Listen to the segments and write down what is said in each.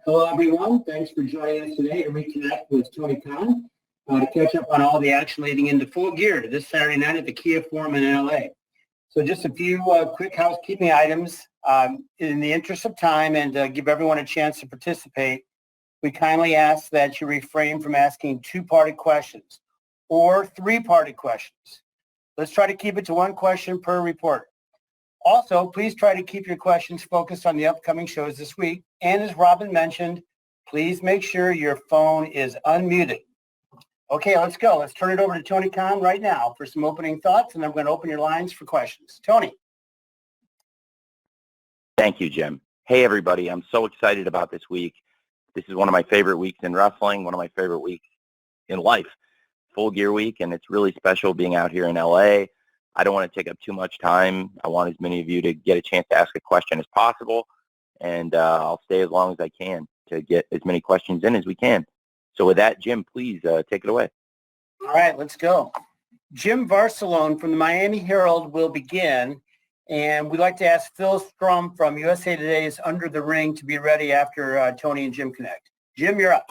Hello, everyone. Thanks for joining us today to reconnect with Tony Khan to catch up on all the action leading into Full Gear this Saturday night at the Kia Forum in LA. So just a few quick housekeeping items. In the interest of time and give everyone a chance to participate, we kindly ask that you refrain from asking two-parted questions or three-parted questions. Let's try to keep it to one question per reporter. Also, please try to keep your questions focused on the upcoming shows this week. And as Robin mentioned, please make sure your phone is unmuted. Okay, let's go. Let's turn it over to Tony Khan right now for some opening thoughts, and I'm going to open your lines for questions. Tony. Thank you, Jim. Hey, everybody. I'm so excited about this week. This is one of my favorite weeks in wrestling, one of my favorite weeks in life, Full Gear Week, and it's really special being out here in LA. I don't want to take up too much time. I want as many of you to get a chance to ask a question as possible, and I'll stay as long as I can to get as many questions in as we can. So with that, Jim, please take it away. All right, let's go. Jim Varsalone from the Miami Herald will begin, and we'd like to ask Phil Strum from USA Today's Under the Ring to be ready after Tony and Jim connect. Jim, you're up.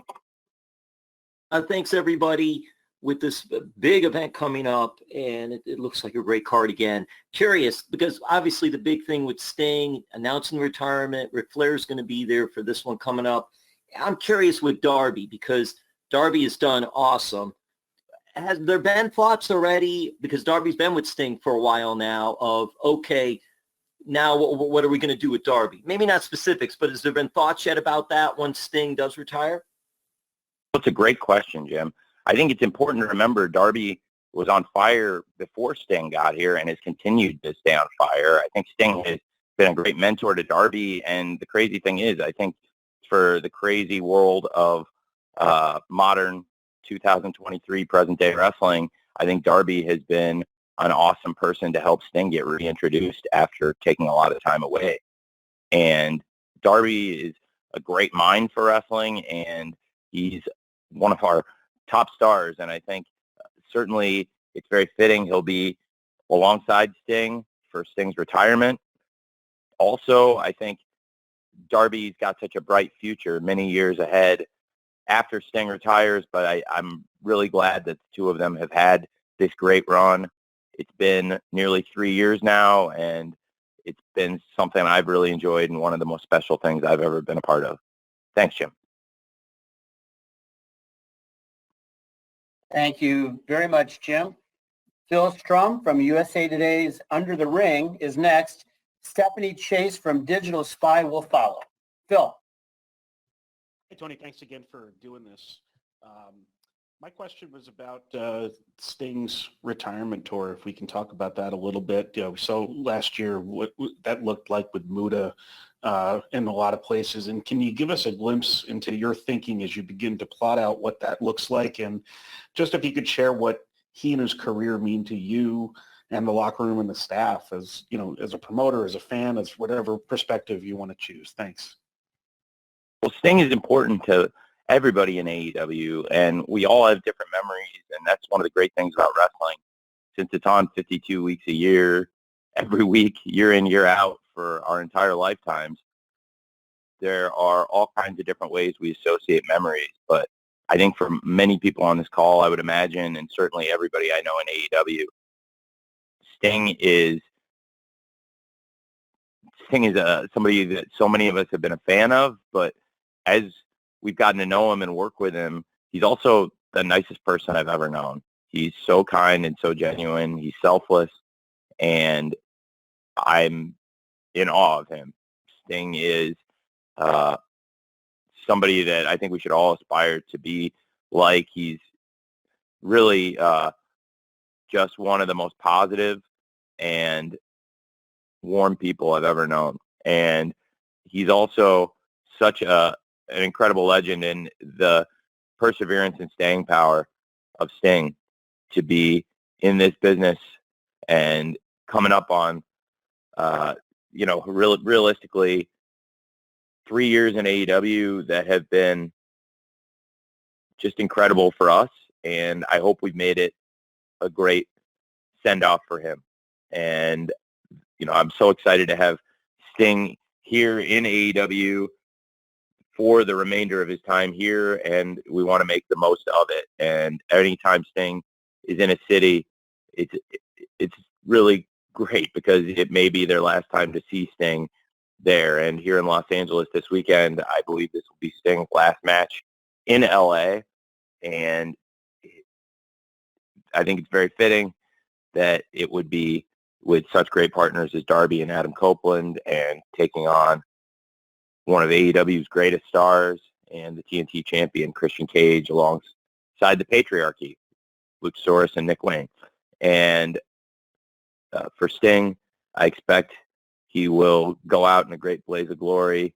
Thanks, everybody. With this big event coming up, and it looks like a great card again. Curious, because obviously the big thing with Sting announcing retirement, Ric Flair's going to be there for this one coming up. I'm curious with Darby, because Darby has done awesome. Has there been thoughts already, because Darby's been with Sting for a while now, of, okay, now what are we going to do with Darby? Maybe not specifics, but has there been thoughts yet about that once Sting does retire? That's a great question, Jim. I think it's important to remember Darby was on fire before Sting got here and has continued to stay on fire. I think Sting has been a great mentor to Darby, and the crazy thing is, I think for the crazy world of modern 2023 present-day wrestling, I think Darby has been an awesome person to help Sting get reintroduced after taking a lot of time away. And Darby is a great mind for wrestling, and he's one of our top stars, and I think certainly it's very fitting he'll be alongside Sting for Sting's retirement. Also, I think Darby's got such a bright future many years ahead after Sting retires, but I'm really glad that the two of them have had this great run. It's been nearly 3 years now, and it's been something I've really enjoyed and one of the most special things I've ever been a part of. Thanks, Jim. Thank you very much, Jim. Phil Strum from USA Today's Under the Ring is next. Stephanie Chase from Digital Spy will follow. Phil. Hey, Tony, thanks again for doing this. My question was about Sting's retirement tour, if we can talk about that a little bit. So last year, what that looked like with Muta in a lot of places. And can you give us a glimpse into your thinking as you begin to plot out what that looks like? And just if you could share what he and his career mean to you and the locker room and the staff as, you know, as a promoter, as a fan, as whatever perspective you want to choose. Thanks. Well, Sting is important to everybody in AEW, and we all have different memories, and that's one of the great things about wrestling. Since it's on 52 weeks a year, every week, year in, year out, for our entire lifetimes, there are all kinds of different ways we associate memories. But I think for many people on this call, I would imagine, and certainly everybody I know in AEW, Sting is somebody that so many of us have been a fan of, but as we've gotten to know him and work with him, he's also the nicest person I've ever known. He's so kind and so genuine. He's selfless, and I'm in awe of him. Sting is somebody that I think we should all aspire to be like. He's really just one of the most positive and warm people I've ever known. And he's also such an incredible legend, in the perseverance and staying power of Sting to be in this business and coming up on, realistically, 3 years in AEW that have been just incredible for us. And I hope we've made it a great send-off for him. And, I'm so excited to have Sting here in AEW for the remainder of his time here, and we want to make the most of it. And anytime Sting is in a city, it's really great because it may be their last time to see Sting there. And here in Los Angeles this weekend, I believe this will be Sting's last match in LA. And I think it's very fitting that it would be with such great partners as Darby and Adam Copeland, and taking on one of AEW's greatest stars and the TNT champion, Christian Cage, alongside the Patriarchy, Luchasaurus and Nick Wayne. And for Sting, I expect he will go out in a great blaze of glory.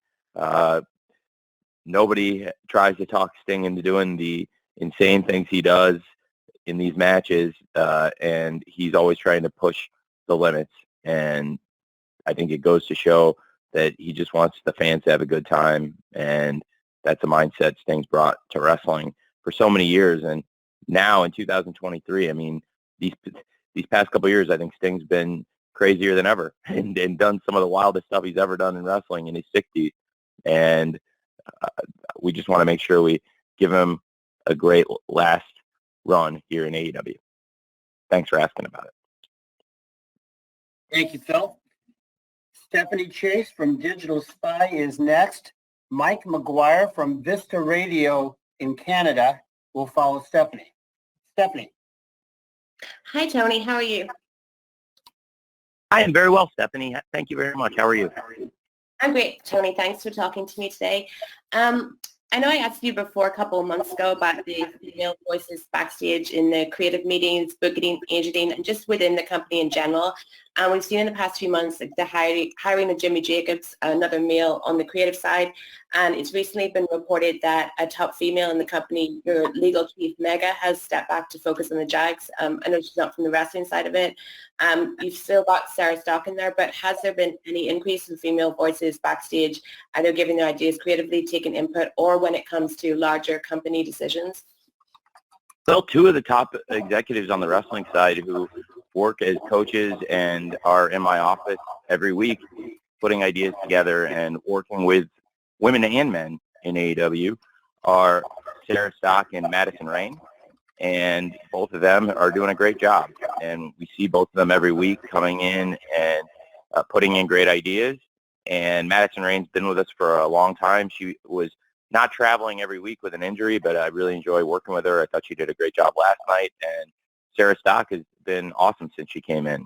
Nobody tries to talk Sting into doing the insane things he does in these matches, and he's always trying to push the limits. And I think it goes to show that he just wants the fans to have a good time, and that's a mindset Sting's brought to wrestling for so many years. And now in 2023, I mean, these past couple of years, I think Sting's been crazier than ever and done some of the wildest stuff he's ever done in wrestling in his 60s. And we just want to make sure we give him a great last run here in AEW. Thanks for asking about it. Thank you, Phil. Stephanie Chase from Digital Spy is next. Mike McGuire from Vista Radio in Canada will follow Stephanie. Stephanie. Hi, Tony. How are you? I am very well, Stephanie. Thank you very much. How are you? I'm great, Tony. Thanks for talking to me today. I know I asked you before a couple of months ago about the female voices backstage in the creative meetings, booking, agenting, and just within the company in general. And we've seen in the past few months the hiring of Jimmy Jacobs, another male on the creative side. And it's recently been reported that a top female in the company, your legal chief, Mega, has stepped back to focus on the Jags. I know she's not from the wrestling side of it. You've still got Sarah Stock in there, but has there been any increase in female voices backstage, either giving their ideas creatively, taking input, or when it comes to larger company decisions? Well, two of the top executives on the wrestling side who work as coaches and are in my office every week putting ideas together and working with women and men in AEW are Sarah Stock and Madison Rain. And both of them are doing a great job. And we see both of them every week coming in and putting in great ideas. And Madison Rain's been with us for a long time. She was not traveling every week with an injury, but I really enjoy working with her. I thought she did a great job last night. And Sarah Stock has been awesome since she came in.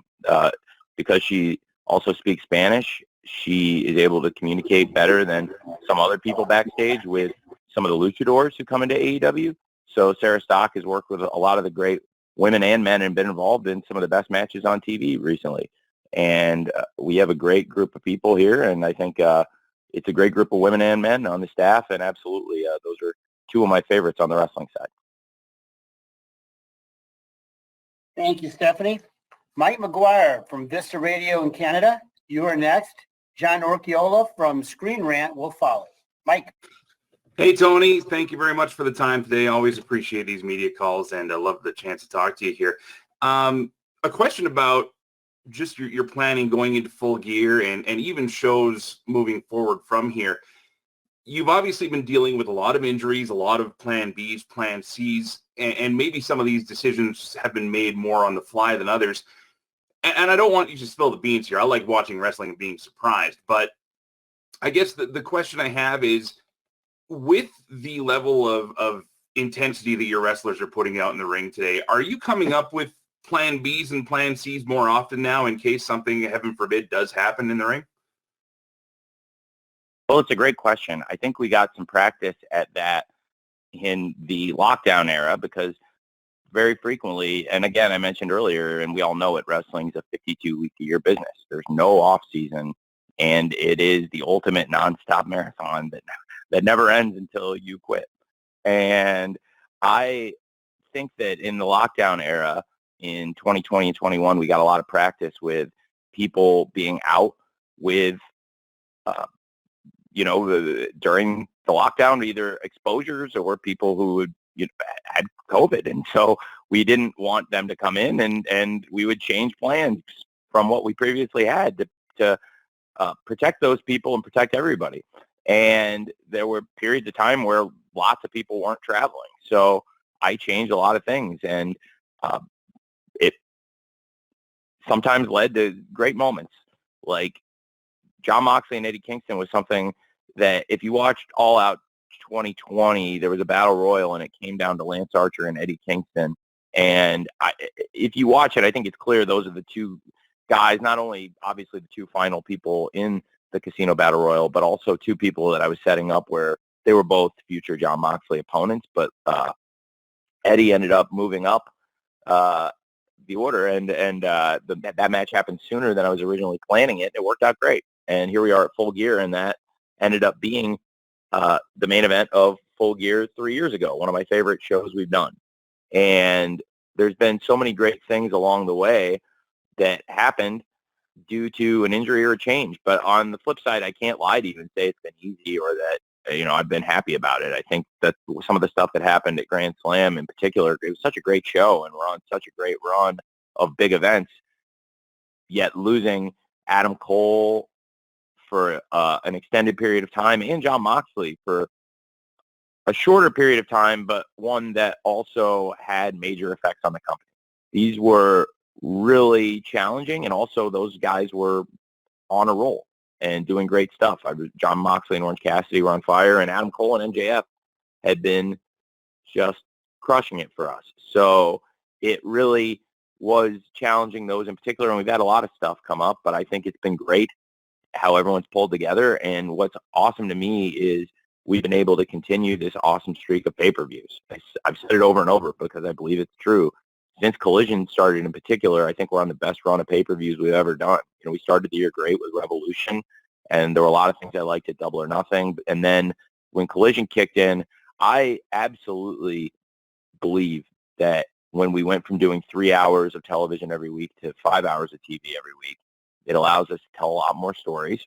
Because she also speaks Spanish, she is able to communicate better than some other people backstage with some of the luchadors who come into AEW. So Sarah Stock has worked with a lot of the great women and men and been involved in some of the best matches on TV recently. And we have a great group of people here, and I think it's a great group of women and men on the staff, and absolutely those are two of my favorites on the wrestling side. Thank you, Stephanie. Mike McGuire from Vista Radio in Canada, you are next. John Orchiola from Screen Rant will follow. Mike. Hey, Tony. Thank you very much for the time today. Always appreciate these media calls, and I love the chance to talk to you here. A question about just your planning going into Full Gear and even shows moving forward from here. You've obviously been dealing with a lot of injuries, a lot of plan Bs, plan Cs, and maybe some of these decisions have been made more on the fly than others. And I don't want you to spill the beans here. I like watching wrestling and being surprised. But I guess the question I have is, with the level of intensity that your wrestlers are putting out in the ring today, are you coming up with plan Bs and plan Cs more often now in case something, heaven forbid, does happen in the ring? Well, it's a great question. I think we got some practice at that in the lockdown era because very frequently, and again, I mentioned earlier, and we all know it, wrestling is a 52-week-a-year business. There's no off season, and it is the ultimate nonstop marathon that never ends until you quit. And I think that in the lockdown era in 2020 and 21, we got a lot of practice with people being out with, during the lockdown, either exposures or people who would, had COVID. And so we didn't want them to come in, and we would change plans from what we previously had to protect those people and protect everybody. And there were periods of time where lots of people weren't traveling. So I changed a lot of things, and it sometimes led to great moments. Like John Moxley and Eddie Kingston was something that if you watched All Out 2020, there was a battle royal, and it came down to Lance Archer and Eddie Kingston. And if you watch it, I think it's clear those are the two guys, not only obviously the two final people in the Casino Battle Royal, but also two people that I was setting up where they were both future John Moxley opponents. But Eddie ended up moving up the order, and that match happened sooner than I was originally planning it. It worked out great. And here we are at Full Gear, and that ended up being the main event of Full Gear 3 years ago, one of my favorite shows we've done. And there's been so many great things along the way that happened due to an injury or a change. But on the flip side, I can't lie to you and say it's been easy or that, I've been happy about it. I think that some of the stuff that happened at Grand Slam in particular, it was such a great show, and we're on such a great run of big events, yet losing Adam Cole for an extended period of time and John Moxley for a shorter period of time, but one that also had major effects on the company. These were really challenging, and also those guys were on a roll and doing great stuff. John Moxley and Orange Cassidy were on fire, and Adam Cole and MJF had been just crushing it for us. So it really was challenging those in particular, and we've had a lot of stuff come up, but I think it's been great how everyone's pulled together. And what's awesome to me is we've been able to continue this awesome streak of pay-per-views. I've said it over and over because I believe it's true. Since Collision started in particular, I think we're on the best run of pay-per-views we've ever done. We started the year great with Revolution, and there were a lot of things I liked at Double or Nothing. And then when Collision kicked in, I absolutely believe that when we went from doing 3 hours of television every week to 5 hours of TV every week, it allows us to tell a lot more stories,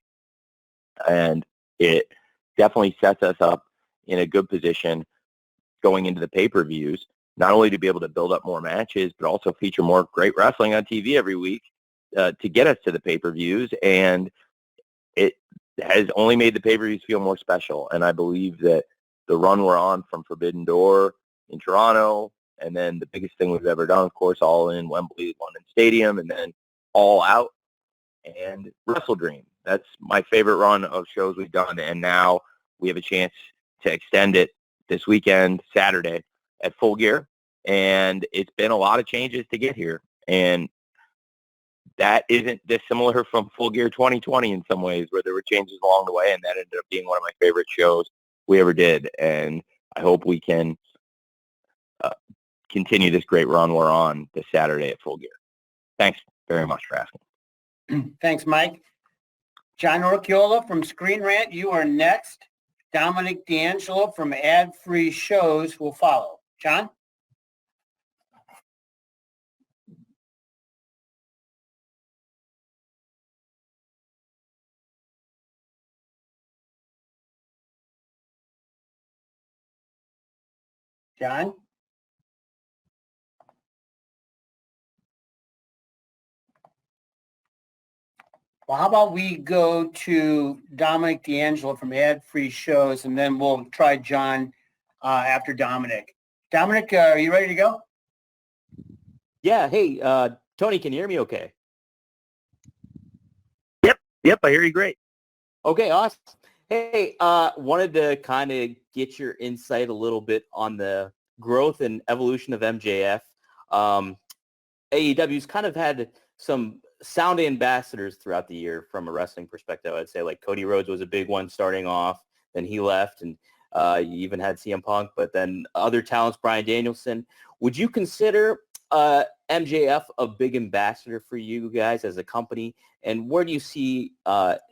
and it definitely sets us up in a good position going into the pay-per-views, not only to be able to build up more matches, but also feature more great wrestling on TV every week to get us to the pay-per-views. And it has only made the pay-per-views feel more special. And I believe that the run we're on from Forbidden Door in Toronto, and then the biggest thing we've ever done, of course, All In, Wembley, London Stadium, and then All Out and Wrestle Dream. That's my favorite run of shows we've done. And now we have a chance to extend it this weekend, Saturday, at Full Gear. And it's been a lot of changes to get here. And that isn't dissimilar from Full Gear 2020 in some ways, where there were changes along the way, and that ended up being one of my favorite shows we ever did. And I hope we can continue this great run we're on this Saturday at Full Gear. Thanks very much for asking. Thanks, Mike. John Orchiola from Screen Rant, you are next. Dominic D'Angelo from Ad Free Shows will follow. John? John? Well, how about we go to Dominic D'Angelo from Ad Free Shows, and then we'll try John after Dominic. Dominic, are you ready to go? Yeah. Hey, Tony, can you hear me okay? Yep, I hear you great. Okay, awesome. Hey, wanted to kind of get your insight a little bit on the growth and evolution of MJF. AEW's kind of had some sound ambassadors throughout the year from a wrestling perspective. I'd say like Cody Rhodes was a big one starting off, then he left, and you even had CM Punk, but then other talents, Bryan Danielson. Would you consider MJF a big ambassador for you guys as a company? And where do you see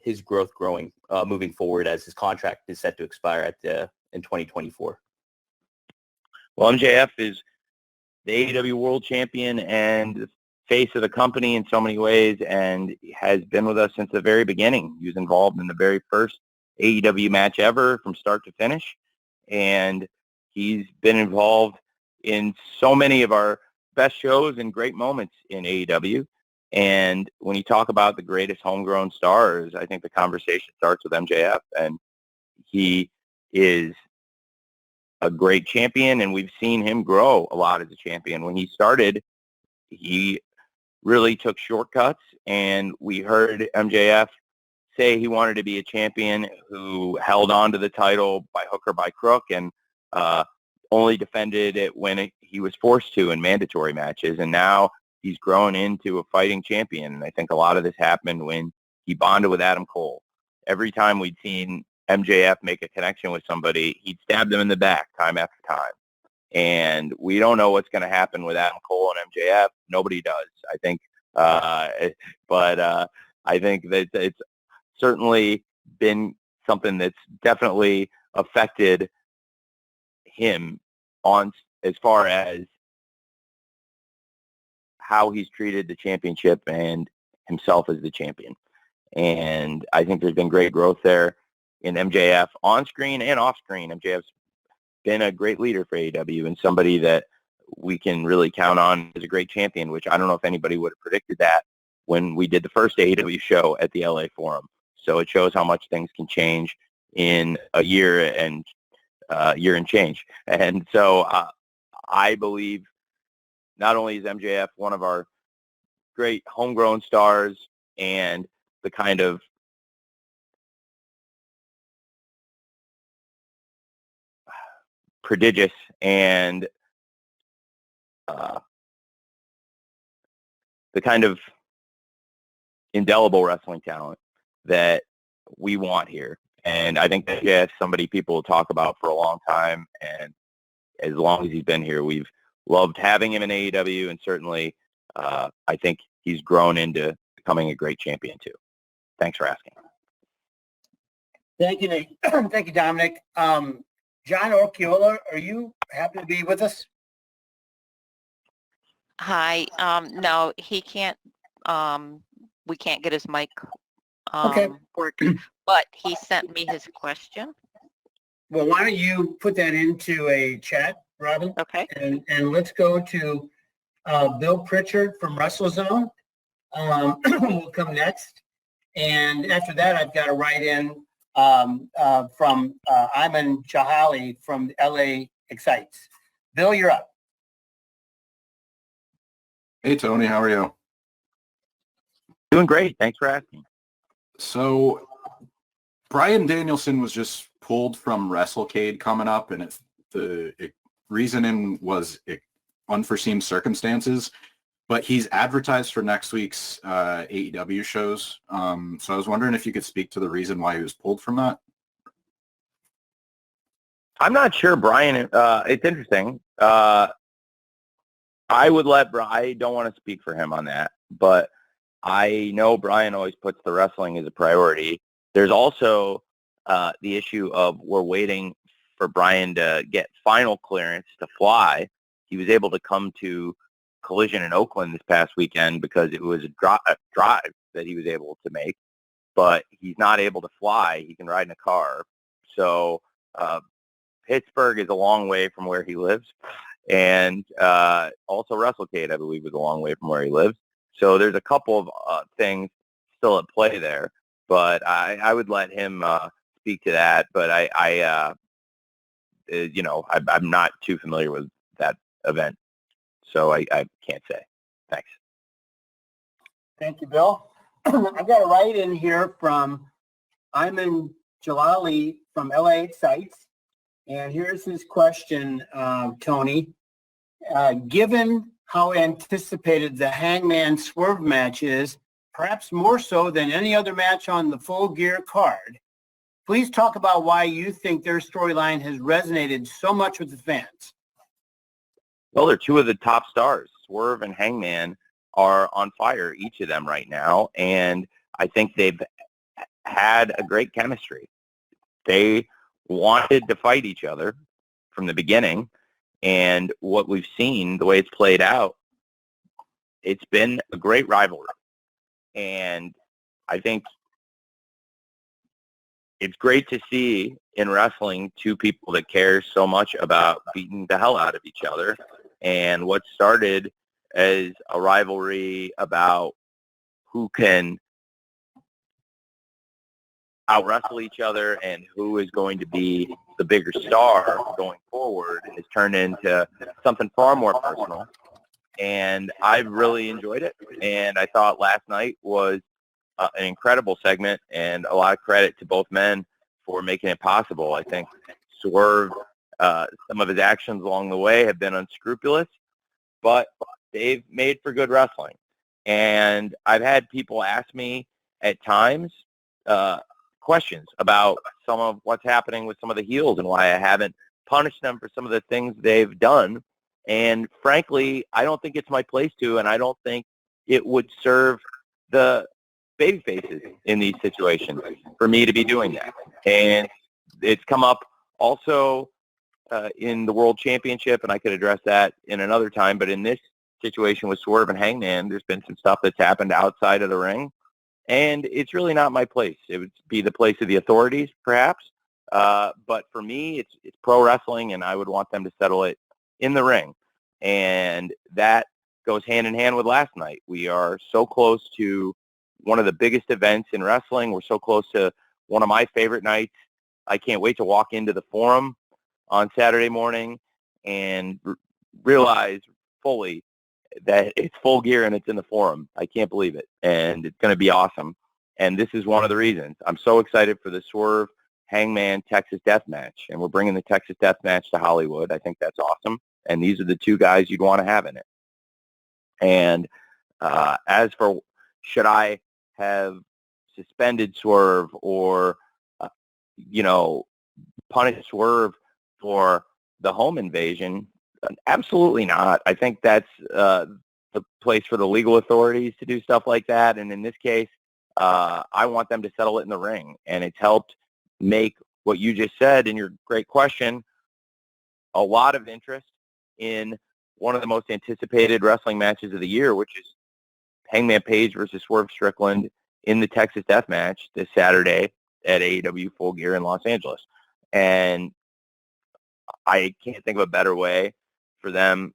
his growth growing moving forward as his contract is set to expire in 2024? Well, MJF is the AEW World Champion and the face of the company in so many ways, and has been with us since the very beginning. He was involved in the very first AEW match ever from start to finish, and he's been involved in so many of our best shows and great moments in AEW. And when you talk about the greatest homegrown stars, I think the conversation starts with MJF. And he is a great champion, and we've seen him grow a lot as a champion. When he started, he really took shortcuts, and we heard MJF say he wanted to be a champion who held on to the title by hook or by crook, and only defended it when he was forced to in mandatory matches. And now he's grown into a fighting champion. And I think a lot of this happened when he bonded with Adam Cole. Every time we'd seen MJF make a connection with somebody, he'd stab them in the back time after time. And we don't know what's going to happen with Adam Cole and MJF. Nobody does, I think. But I think that it's certainly been something that's definitely affected him on as far as how he's treated the championship and himself as the champion. And I think there's been great growth there in MJF on screen and off screen. MJF's been a great leader for AEW and somebody that we can really count on as a great champion, which I don't know if anybody would have predicted that when we did the first AEW show at the LA Forum. So it shows how much things can change in a year and change. And so I believe not only is MJF one of our great homegrown stars and the kind of prodigious and the kind of indelible wrestling talent that we want here. And I think that MJF is somebody people will talk about for a long time. And as long as he's been here, we've loved having him in AEW. And certainly, I think he's grown into becoming a great champion too. Thanks for asking. Thank you, Nate. Thank you, Dominic. John Orchiola, are you happy to be with us? Hi. No, he can't. We can't get his mic Okay. working, but he sent me his question. Well, why don't you put that into a chat, Robin? Okay. And let's go to Bill Pritchard from WrestleZone. Will come next. And after that, I've got a write-in from Ayman Jahali from LA Excites. Bill, you're up. Hey, Tony, how are you? Doing great. Thanks for asking. So, Bryan Danielson was just pulled from WrestleCade coming up, and the reasoning was unforeseen circumstances. But he's advertised for next week's AEW shows. So I was wondering if you could speak to the reason why he was pulled from that. I'm not sure, Brian. It's interesting. I don't want to speak for him on that, but I know Brian always puts the wrestling as a priority. There's also the issue of we're waiting for Brian to get final clearance to fly. He was able to come to Collision in Oakland this past weekend because it was a drive that he was able to make, but he's not able to fly. He can ride in a car. So Pittsburgh is a long way from where he lives. And also WrestleCade, I believe, is a long way from where he lives. So there's a couple of things still at play there, but I would let him speak to that. But I'm not too familiar with that event, so I can't say. Thanks. Thank you, Bill. I've got a write-in here from Ayman Jalali from LA Excites. And here's his question, Tony. Given how anticipated the Hangman Swerve match is, perhaps more so than any other match on the Full Gear card, please talk about why you think their storyline has resonated so much with the fans. Well, they're two of the top stars. Swerve and Hangman are on fire, each of them right now, and I think they've had a great chemistry. They wanted to fight each other from the beginning, and what we've seen, the way it's played out, it's been a great rivalry. And I think it's great to see in wrestling two people that care so much about beating the hell out of each other. And what started as a rivalry about who can out wrestle each other and who is going to be the bigger star going forward has turned into something far more personal. And I've really enjoyed it. And I thought last night was an incredible segment, and a lot of credit to both men for making it possible. I think Swerve, some of his actions along the way have been unscrupulous, but they've made for good wrestling. And I've had people ask me at times questions about some of what's happening with some of the heels and why I haven't punished them for some of the things they've done. And frankly, I don't think it's my place to, and I don't think it would serve the baby faces in these situations for me to be doing that. And it's come up also in the World Championship, and I could address that in another time. But in this situation with Swerve and Hangman, there's been some stuff that's happened outside of the ring, and it's really not my place. It would be the place of the authorities, perhaps. But for me, it's pro wrestling, and I would want them to settle it in the ring. And that goes hand in hand with last night. We are so close to one of the biggest events in wrestling. We're so close to one of my favorite nights. I can't wait to walk into the Forum on Saturday morning and realize fully that it's Full Gear and it's in the Forum. I can't believe it. And it's going to be awesome. And this is one of the reasons. I'm so excited for the Swerve Hangman Texas Death Match. And we're bringing the Texas Death Match to Hollywood. I think that's awesome. And these are the two guys you'd want to have in it. And as for should I have suspended Swerve or, punished Swerve for the home invasion? Absolutely not. I think that's the place for the legal authorities to do stuff like that. And in this case, I want them to settle it in the ring. And it's helped make what you just said in your great question a lot of interest in one of the most anticipated wrestling matches of the year, which is Hangman Page versus Swerve Strickland in the Texas Death Match this Saturday at AEW Full Gear in Los Angeles. And I can't think of a better way for them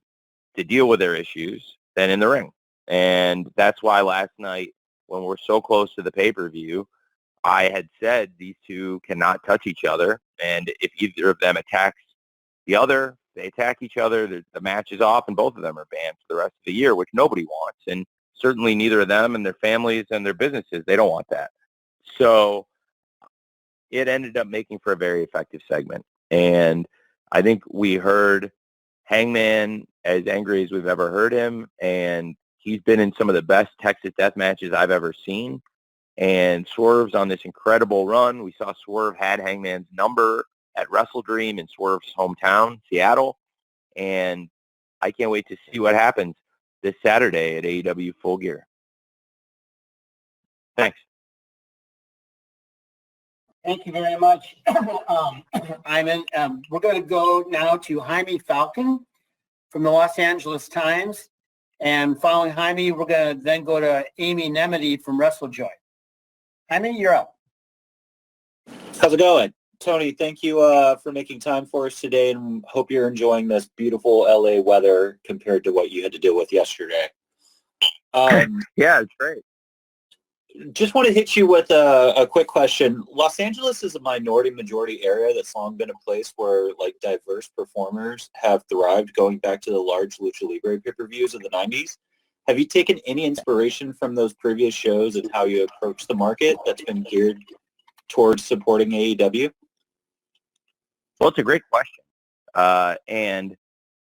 to deal with their issues than in the ring. And that's why last night, when we're so close to the pay-per-view, I had said these two cannot touch each other. And if either of them attacks the other, they attack each other, the match is off, and both of them are banned for the rest of the year, which nobody wants. And certainly neither of them and their families and their businesses, they don't want that. So it ended up making for a very effective segment. And I think we heard Hangman as angry as we've ever heard him, and he's been in some of the best Texas Death Matches I've ever seen. And Swerve's on this incredible run. We saw Swerve had Hangman's number at Wrestle Dream in Swerve's hometown, Seattle. And I can't wait to see what happens this Saturday at AEW Full Gear. Thanks. Thank you very much, Iman. We're going to go now to Jaime Falcon from the Los Angeles Times. And following Jaime, we're going to then go to Amy Nemedy from WrestleJoy. Jaime, you're up. How's it going? Tony, thank you for making time for us today, and hope you're enjoying this beautiful LA weather compared to what you had to deal with yesterday. Yeah, it's great. Just want to hit you with a quick question. Los Angeles is a minority-majority area that's long been a place where diverse performers have thrived, going back to the large Lucha Libre pay-per-views of the 90s. Have you taken any inspiration from those previous shows and how you approach the market that's been geared towards supporting AEW? Well, it's a great question. And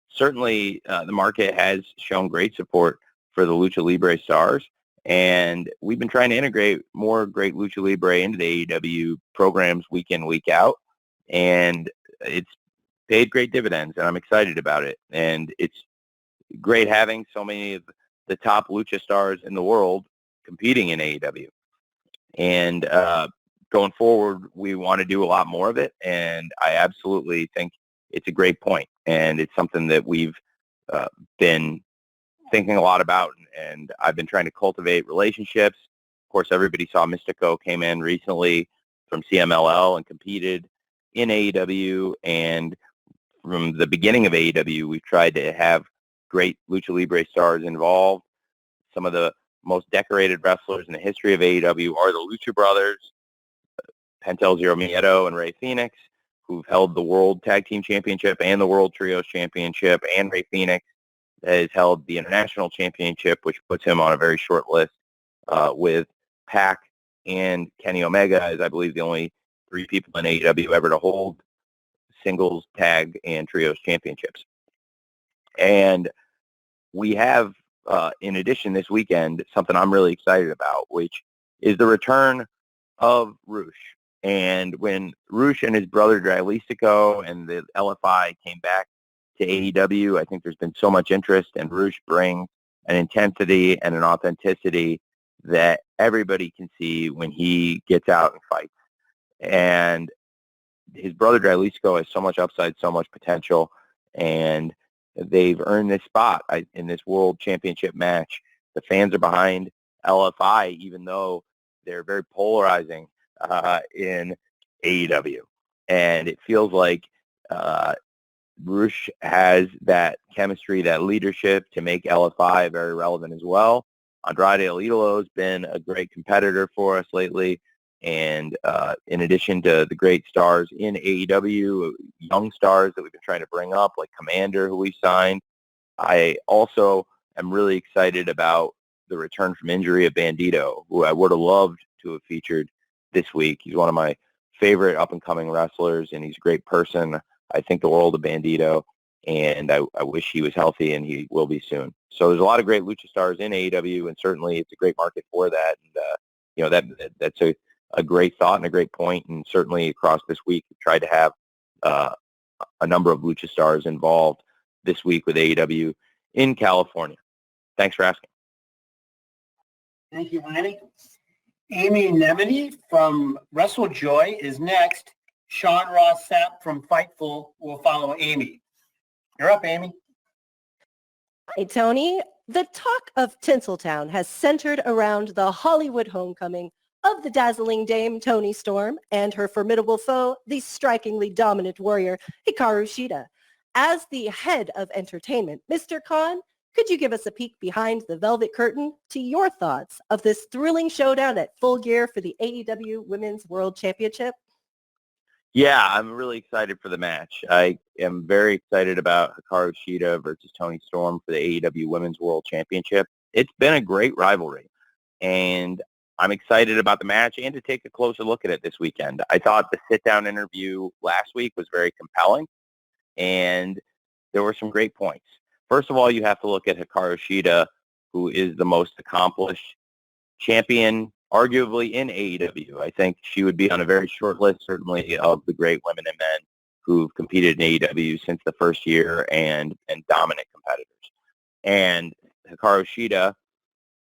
certainly the market has shown great support for the Lucha Libre stars. And we've been trying to integrate more great Lucha Libre into the AEW programs week in, week out. And it's paid great dividends, and I'm excited about it. And it's great having so many of the top Lucha stars in the world competing in AEW. And going forward, we want to do a lot more of it. And I absolutely think it's a great point. And it's something that we've been thinking a lot about, and I've been trying to cultivate relationships. Of course, everybody saw Mystico came in recently from CMLL and competed in AEW, and from the beginning of AEW, we've tried to have great Lucha Libre stars involved. Some of the most decorated wrestlers in the history of AEW are the Lucha Brothers. Pentel Zero Miedo and Ray Phoenix, who've held the World Tag Team Championship and the World Trios Championship, and Ray Phoenix has held the International Championship, which puts him on a very short list with Pac and Kenny Omega as, I believe, the only 3 people in AEW ever to hold singles, tag, and trios championships. And we have, in addition, this weekend, something I'm really excited about, which is the return of Roosh. And when Roosh and his brother Dralistico and the LFI came back to AEW, I think there's been so much interest, and Roosh brings an intensity and an authenticity that everybody can see when he gets out and fights. And his brother Dralistico has so much upside, so much potential, and they've earned this spot in this World Championship match. The fans are behind LFI, even though they're very polarizing in AEW. And it feels like Roosh has that chemistry, that leadership to make LFI very relevant as well. Andrade El Idolo has been a great competitor for us lately. And in addition to the great stars in AEW, young stars that we've been trying to bring up, like Commander, who we signed, I also am really excited about the return from injury of Bandito, who I would have loved to have featured this week. He's one of my favorite up-and-coming wrestlers, and he's a great person. I think the world of Bandito, and I wish he was healthy, and he will be soon. So there's a lot of great lucha stars in AEW, and certainly it's a great market for that. And that's a great thought and a great point, and certainly across this week we've tried to have a number of lucha stars involved this week with AEW in California. Thanks for asking. Thank you, Lanny. Amy Nemedy from WrestleJoy is next. Sean Ross Sapp from Fightful will follow Amy. You're up, Amy. Hi, Tony. The talk of Tinseltown has centered around the Hollywood homecoming of the dazzling Dame Toni Storm and her formidable foe, the strikingly dominant warrior Hikaru Shida. As the head of entertainment, Mr. Khan, could you give us a peek behind the velvet curtain to your thoughts of this thrilling showdown at Full Gear for the AEW Women's World Championship? Yeah, I'm really excited for the match. I am very excited about Hikaru Shida versus Toni Storm for the AEW Women's World Championship. It's been a great rivalry, and I'm excited about the match and to take a closer look at it this weekend. I thought the sit-down interview last week was very compelling, and there were some great points. First of all, you have to look at Hikaru Shida, who is the most accomplished champion, arguably, in AEW. I think she would be on a very short list, certainly, of the great women and men who've competed in AEW since the first year and dominant competitors. And Hikaru Shida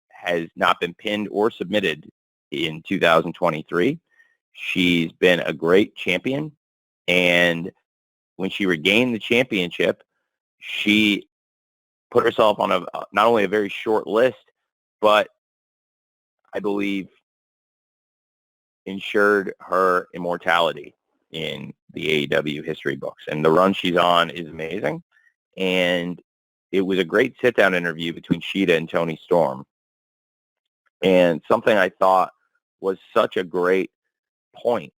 has not been pinned or submitted in 2023. She's been a great champion, and when she regained the championship, she put herself on not only a very short list, but I believe ensured her immortality in the AEW history books. And the run she's on is amazing. And it was a great sit-down interview between Shida and Toni Storm. And something I thought was such a great point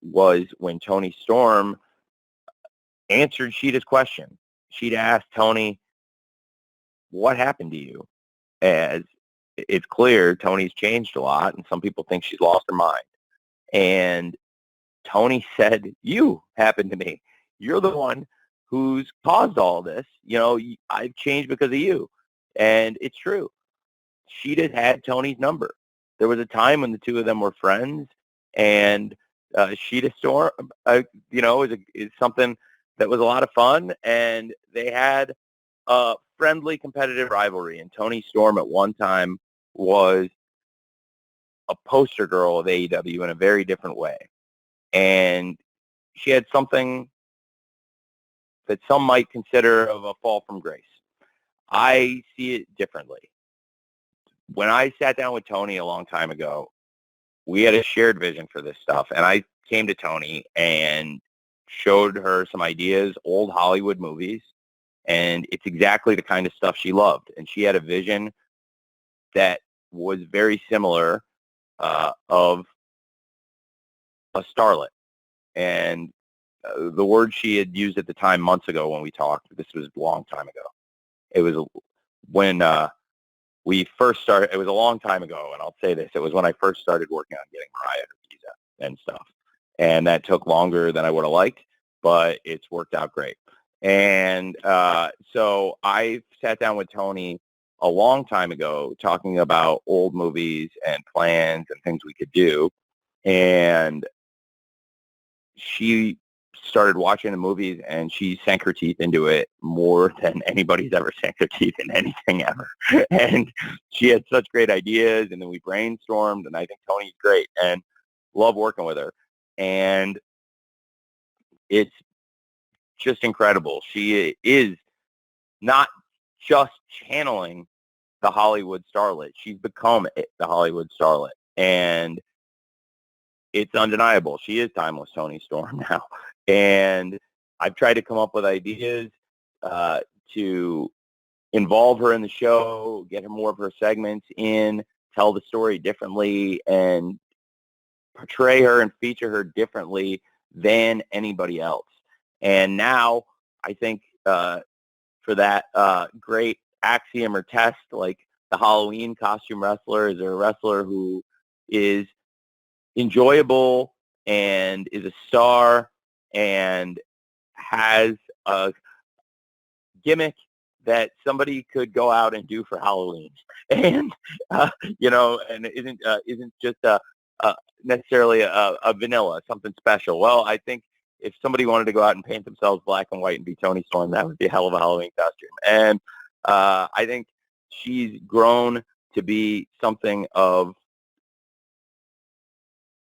was when Toni Storm answered Shida's question. She'd asked Toni, what happened to you? As it's clear, Toni's changed a lot, and some people think she's lost her mind. And Toni said, you happened to me. You're the one who's caused all this. I've changed because of you. And it's true. She'd had Toni's number. There was a time when the two of them were friends, and Shida Storm, is something that was a lot of fun, and they had a friendly, competitive rivalry. And Toni Storm at one time was a poster girl of AEW in a very different way. And she had something that some might consider of a fall from grace. I see it differently. When I sat down with Toni a long time ago, we had a shared vision for this stuff. And I came to Toni and showed her some ideas, old Hollywood movies, and it's exactly the kind of stuff she loved. And she had a vision that was very similar of a starlet. And the word she had used at the time months ago when we talked, this was a long time ago. It was when we first started, it was a long time ago, and I'll say this, it was when I first started working on getting Mariah her visa and stuff. And that took longer than I would have liked, but it's worked out great. And so I sat down with Tony a long time ago talking about old movies and plans and things we could do. And she started watching the movies and she sank her teeth into it more than anybody's ever sank their teeth in anything ever. And she had such great ideas, and then we brainstormed, and I think Tony's great and love working with her. And it's just incredible. She is not just channeling the Hollywood starlet. She's become the Hollywood starlet. And it's undeniable. She is timeless Toni Storm now. And I've tried to come up with ideas to involve her in the show, get her more of her segments in, tell the story differently, and portray her and feature her differently than anybody else. And now I think for that great axiom or test, like the Halloween costume wrestler, is there a wrestler who is enjoyable and is a star and has a gimmick that somebody could go out and do for Halloween, and and isn't just necessarily a vanilla, something special. Well, I think if somebody wanted to go out and paint themselves black and white and be Toni Storm, that would be a hell of a Halloween costume. And I think she's grown to be something of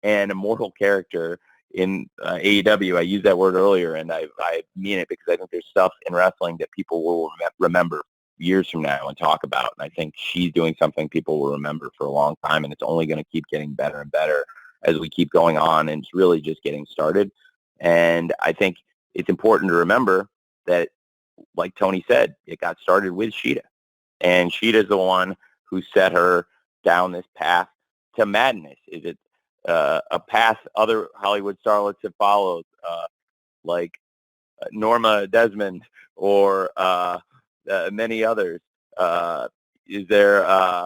an immortal character in AEW. I used that word earlier, and I mean it, because I think there's stuff in wrestling that people will remember years from now and talk about. And I think she's doing something people will remember for a long time, and it's only going to keep getting better and better as we keep going on, and it's really just getting started. And I think it's important to remember that, like Tony said, it got started with Sheeta. And Sheeta's the one who set her down this path to madness. Is it a path other Hollywood starlets have followed, like Norma Desmond or many others? Is there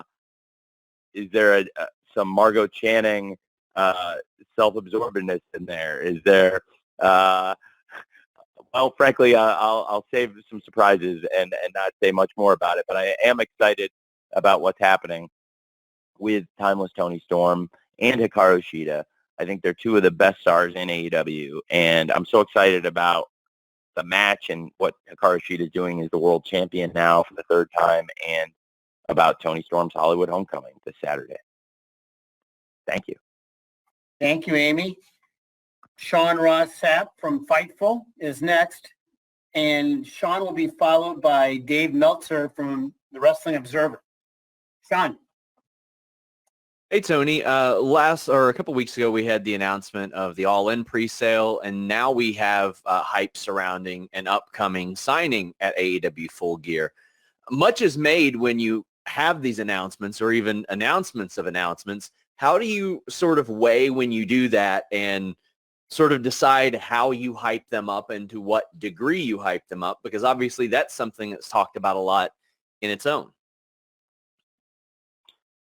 some Margot Channing self-absorbedness in there? Is there well, frankly, I'll save some surprises and not say much more about it, but I am excited about what's happening with Timeless Toni Storm and Hikaru Shida. I think they're two of the best stars in AEW, and I'm so excited about the match and what Hikaru Shida is doing as the world champion now for the third time, and about Toni Storm's Hollywood Homecoming this Saturday. Thank you. Thank you, Amy. Sean Ross Sapp from Fightful is next, and Sean will be followed by Dave Meltzer from the Wrestling Observer. Sean. Hey, Tony. A couple weeks ago, we had the announcement of the All In pre-sale, and now we have hype surrounding an upcoming signing at AEW Full Gear. Much is made when you have these announcements, or even announcements of announcements. How do you sort of weigh when you do that and sort of decide how you hype them up and to what degree you hype them up? Because obviously that's something that's talked about a lot in its own.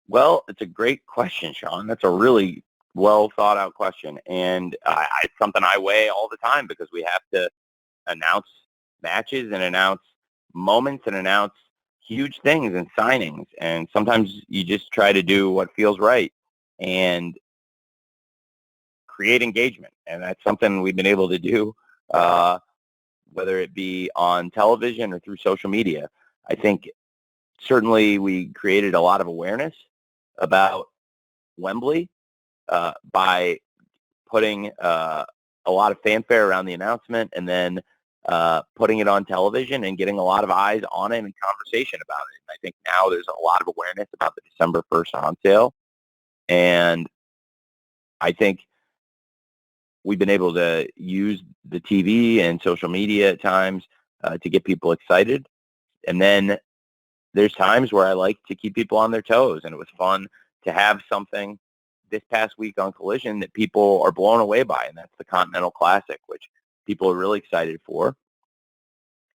Well, it's a great question, Sean. That's a really well thought out question. And it's something I weigh all the time, because we have to announce matches and announce moments and announce huge things and signings. And sometimes you just try to do what feels right and create engagement. And that's something we've been able to do, whether it be on television or through social media. I think certainly we created a lot of awareness about Wembley by putting a lot of fanfare around the announcement, and then putting it on television and getting a lot of eyes on it and conversation about it. And I think now there's a lot of awareness about the December 1st on sale. And I think we've been able to use the TV and social media at times to get people excited. And then there's times where I like to keep people on their toes, and it was fun to have something this past week on Collision that people are blown away by, and that's the Continental Classic, which people are really excited for.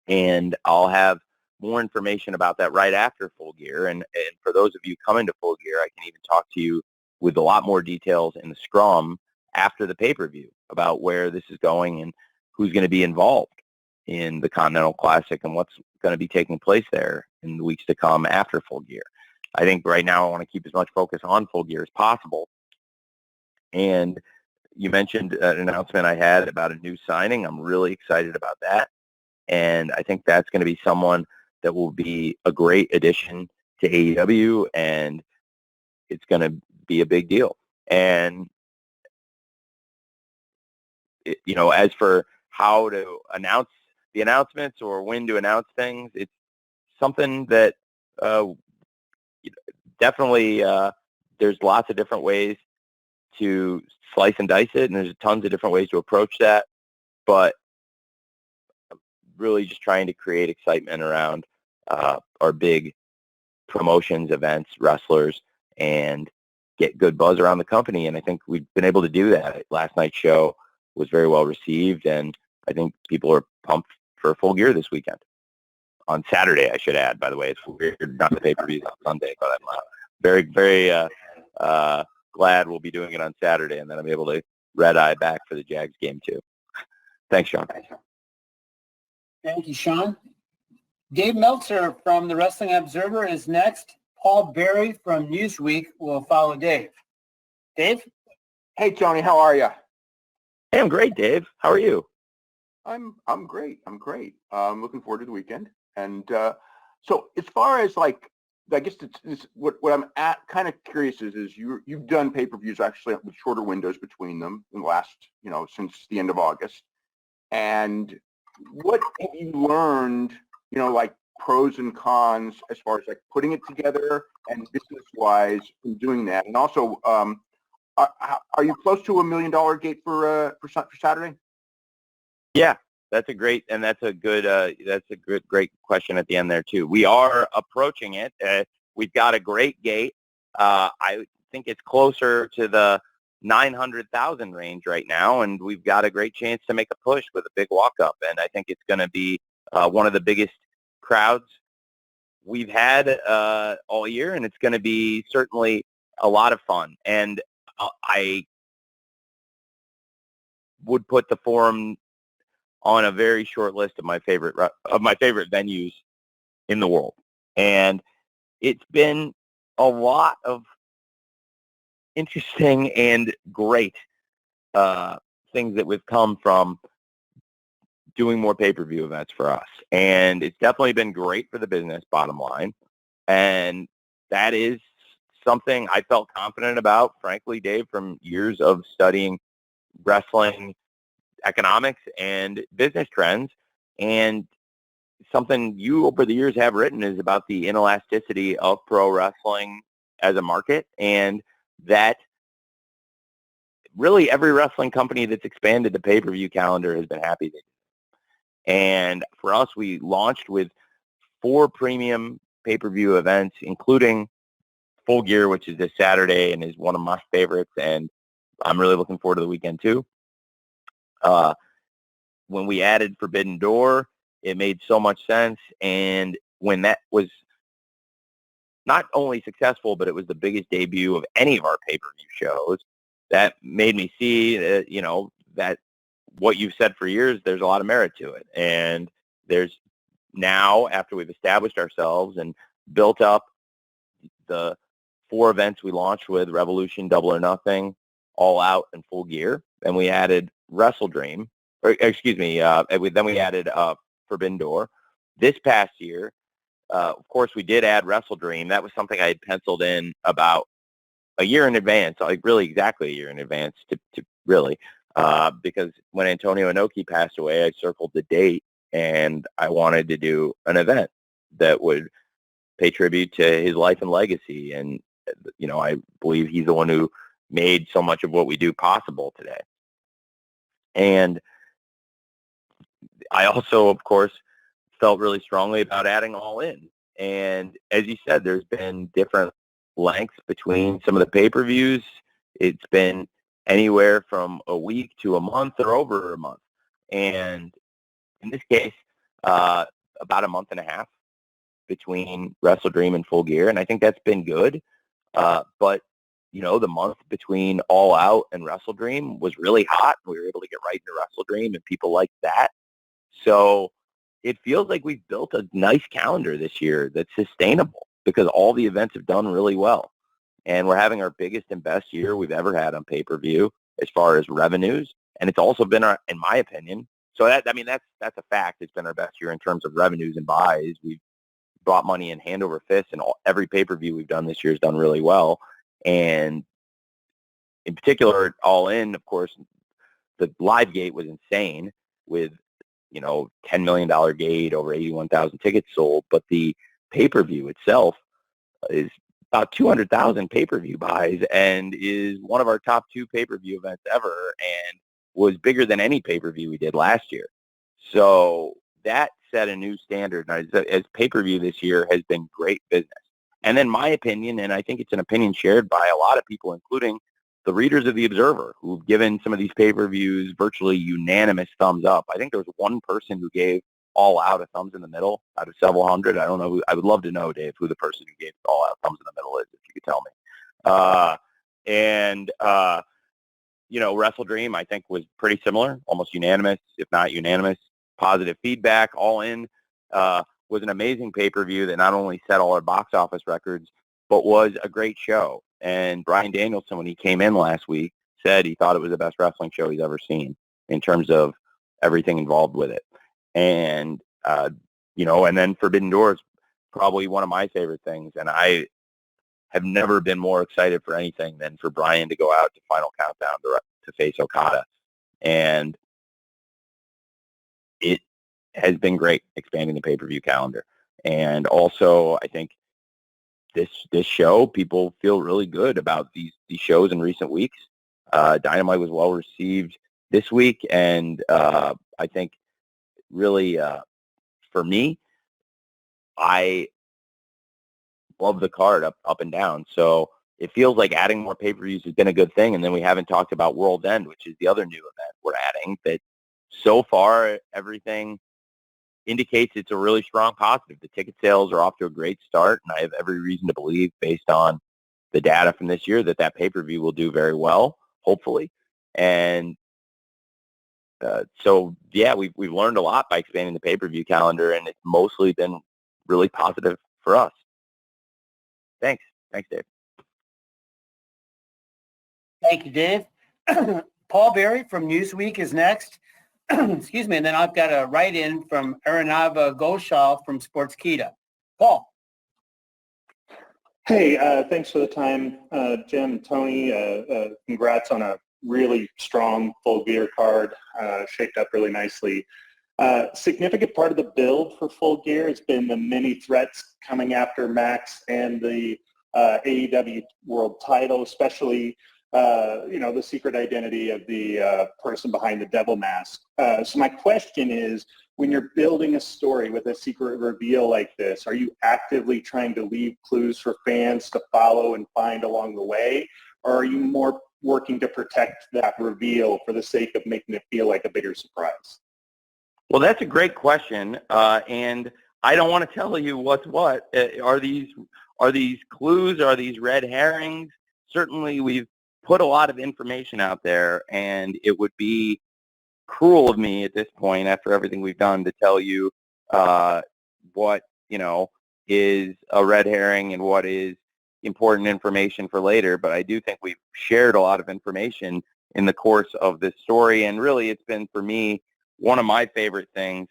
And I'll have more information about that right after Full Gear. And for those of you coming to Full Gear, I can even talk to you with a lot more details in the scrum after the pay-per-view about where this is going and who's going to be involved in the Continental Classic and what's going to be taking place there in the weeks to come after Full Gear. I think right now I want to keep as much focus on Full Gear as possible. And you mentioned an announcement I had about a new signing. I'm really excited about that. And I think that's going to be someone that will be a great addition to AEW, and it's going to be a big deal. And, as for how to announce the announcements or when to announce things, it's something that definitely there's lots of different ways to slice and dice it, and there's tons of different ways to approach that. But really just trying to create excitement around our big promotions, events, wrestlers, and get good buzz around the company. And I think we've been able to do that. Last night's show was very well received, and I think people are pumped for Full Gear this weekend. On Saturday, I should add, by the way. It's weird, not the pay-per-views on Sunday, but I'm very, very glad we'll be doing it on Saturday, and then I'm able to red-eye back for the Jags game, too. Thanks, Sean. Thank you, Sean. Dave Meltzer from the Wrestling Observer is next. Paul Berry from Newsweek will follow Dave. Dave? Hey, Tony, how are you? Hey, I'm great, Dave. How are you? I'm great. I'm great. I'm looking forward to the weekend. And so as far as I guess it's what I'm kind of curious is you've done pay-per-views actually with shorter windows between them in the last, since the end of August. And what have you learned, pros and cons as far as putting it together and business-wise from doing that? And also, are you close to $1 million gate for Saturday? Yeah, that's a great great question at the end there too. We are approaching it. We've got a great gate. I think it's closer to the 900,000 range right now, and we've got a great chance to make a push with a big walk-up. And I think it's going to be one of the biggest crowds we've had all year, and it's going to be certainly a lot of fun. And I would put the Forum on a very short list of my favorite venues in the world. And it's been a lot of interesting and great things that have come from doing more pay-per-view events for us. And it's definitely been great for the business, bottom line. And that is something I felt confident about, frankly, Dave, from years of studying wrestling economics and business trends. And something you over the years have written is about the inelasticity of pro wrestling as a market, and that really every wrestling company that's expanded the pay-per-view calendar has been happy. And for us, we launched with 4 premium pay-per-view events, including Full Gear, which is this Saturday and is one of my favorites, and I'm really looking forward to the weekend too. When we added Forbidden Door, it made so much sense, and when that was not only successful, but it was the biggest debut of any of our pay-per-view shows, that made me see that what you've said for years, there's a lot of merit to it. And there's now, after we've established ourselves and built up the 4 events we launched with, Revolution, Double or Nothing, All Out, and Full Gear, and we added Wrestle Dream, then we added Forbidden Door. This past year, of course, we did add Wrestle Dream. That was something I had penciled in about a year in advance, really exactly a year in advance because when Antonio Inoki passed away, I circled the date, and I wanted to do an event that would pay tribute to his life and legacy. And, I believe he's the one who made so much of what we do possible today. And I also, of course, felt really strongly about adding All In. And as you said, there's been different lengths between some of the pay-per-views It's been anywhere from a week to a month or over a month. And in this case, about a month and a half between Wrestle Dream and Full Gear. And I think that's been good. But, the month between All Out and Wrestle Dream was really hot. We were able to get right into Wrestle Dream, and people liked that. So it feels like we've built a nice calendar this year that's sustainable because all the events have done really well. And we're having our biggest and best year we've ever had on pay-per-view as far as revenues. And it's also been, in my opinion, that's a fact. It's been our best year in terms of revenues and buys. We've brought money in hand over fist, and every pay-per-view we've done this year has done really well. And in particular, All In, of course, the live gate was insane with, $10 million gate, over 81,000 tickets sold. But the pay-per-view itself is about 200,000 pay-per-view buys and is one of our top 2 pay-per-view events ever and was bigger than any pay-per-view we did last year. So that set a new standard. As pay-per-view this year has been great business. And then my opinion, and I think it's an opinion shared by a lot of people, including the readers of The Observer, who've given some of these pay-per-views virtually unanimous thumbs up. I think there was one person who gave All Out a thumbs in the middle out of several hundred. I don't know. I would love to know, Dave, who the person who gave All Out thumbs in the middle is, if you could tell me. Wrestle Dream, I think, was pretty similar, almost unanimous, if not unanimous, positive feedback. All In was an amazing pay-per-view that not only set all our box office records, but was a great show. And Bryan Danielson, when he came in last week, said he thought it was the best wrestling show he's ever seen in terms of everything involved with it. And, and then Forbidden Doors, probably one of my favorite things. And I have never been more excited for anything than for Bryan to go out to Final Countdown to face Okada. And it has been great expanding the pay-per-view calendar. And also, I think this show, people feel really good about these shows in recent weeks. Dynamite was well received this week, and I think really for me, I love the card up and down. So it feels like adding more pay-per-views has been a good thing. And then we haven't talked about World's End, which is the other new event we're adding. That so far everything indicates it's a really strong positive. The ticket sales are off to a great start, and I have every reason to believe, based on the data from this year, that pay-per-view will do very well, hopefully. And we've learned a lot by expanding the pay-per-view calendar, and it's mostly been really positive for us. Thanks, Dave. Thank you, Dave. Paul Berry from Newsweek is next. Excuse me, and then I've got a write-in from Aranava Ghoshal from Sportskeeda. Paul. Hey, thanks for the time, Jim and Tony. Congrats on a really strong Full Gear card, shaped up really nicely. Significant part of the build for Full Gear has been the many threats coming after Max and the AEW World Title, especially the secret identity of the person behind the devil mask. So my question is, when you're building a story with a secret reveal like this, are you actively trying to leave clues for fans to follow and find along the way? Or are you more working to protect that reveal for the sake of making it feel like a bigger surprise? Well, that's a great question. And I don't want to tell you what's what. Are these clues? Are these red herrings? Certainly we've put a lot of information out there, and it would be cruel of me at this point, after everything we've done, to tell you what is a red herring and what is important information for later. But I do think we've shared a lot of information in the course of this story, and really it's been, for me, one of my favorite things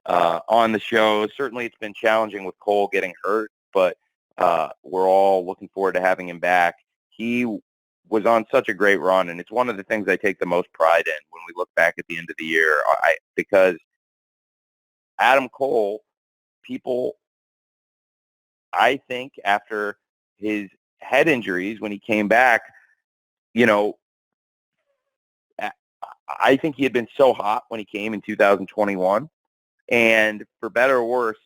on the show. Certainly it's been challenging with Cole getting hurt, but we're all looking forward to having him back. He was on such a great run, and it's one of the things I take the most pride in when we look back at the end of the year, because Adam Cole, people, I think after his head injuries, when he came back, I think he had been so hot when he came in 2021, and for better or worse,